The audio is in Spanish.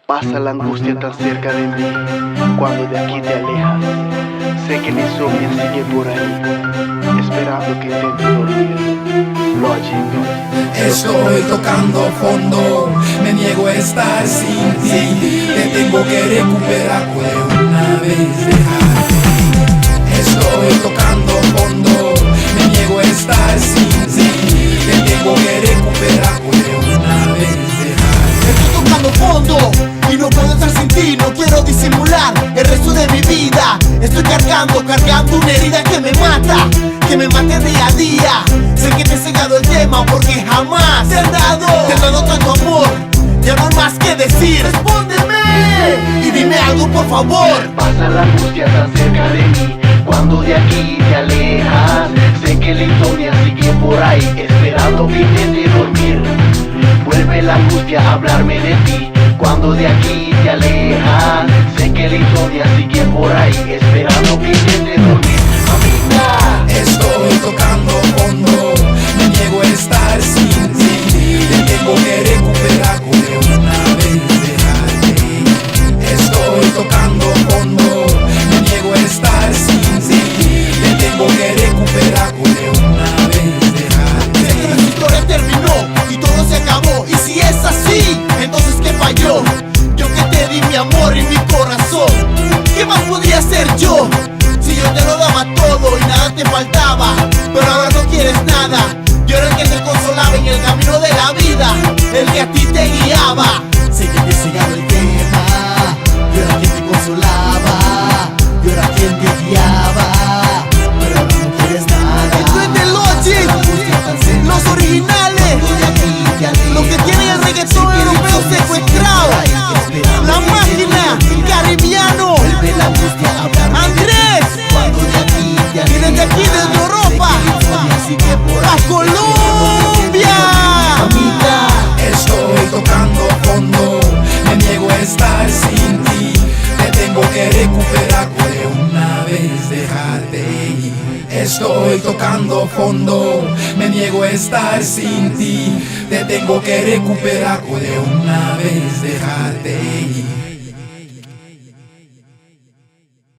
Pasa la angustia tan cerca de mí, cuando de aquí te alejas. Sé que mi insomnio sigue por ahí, esperando que intente dormir. Logic. Estoy tocando fondo, me niego a estar sin ti. Te tengo que recuperar, puede una vez dejarte. Estoy tocando fondo, me niego a estar sin ti. Te tengo que recuperar, puede una vez dejarte. Estoy tocando fondo y no puedo estar sin ti, no quiero disimular el resto de mi vida. Estoy cargando una herida que me mata día a día. Sé que te he cegado el tema porque jamás te han dado tanto amor. Ya no hay más que decir, respóndeme y dime algo por favor. Pasa la angustia tan cerca de mí, cuando de aquí te alejas. Sé que la insomnia sigue por ahí, esperando que intente dormir. Vuelve la angustia a hablarme de ti, cuando de aquí te alejas. Sé que la insomnia sigue por ahí, esperando que intente dormir. Mamita, estoy tocando fondo, me niego a estar sin ti. Te tengo que recuperar, puede una vez dejarte. Estoy tocando fondo, me niego a estar sin ti. Te tengo que recuperar, puede una vez dejarte. Sé que nuestra historia terminó y todo se acabó. Y si es así, entonces ¿qué falló? Yo que te di mi amor y mi corazón, ¿qué más podría hacer yo? Si yo te lo daba todo y nada te faltaba, pero ahora no quieres nada. Yo era el que te consolaba en el camino de la vida, el que a ti te guiaba. Sé que te he cegado el tema, yo era quien te consolaba, yo era quien te guiaba, pero ahora no quieres nada. Esto es de Logic, los originales, los que tienen el reggaetón europeo secuestrado, la máquina, Caribiano, Andrés, y desde aquí, desde Europa, a Colombia. Estoy tocando fondo, me niego a estar sin ti. Te tengo que recuperar, puede una vez dejarte ir. Estoy tocando fondo, me niego a estar sin ti. Te tengo que recuperar, puede una vez dejarte ir.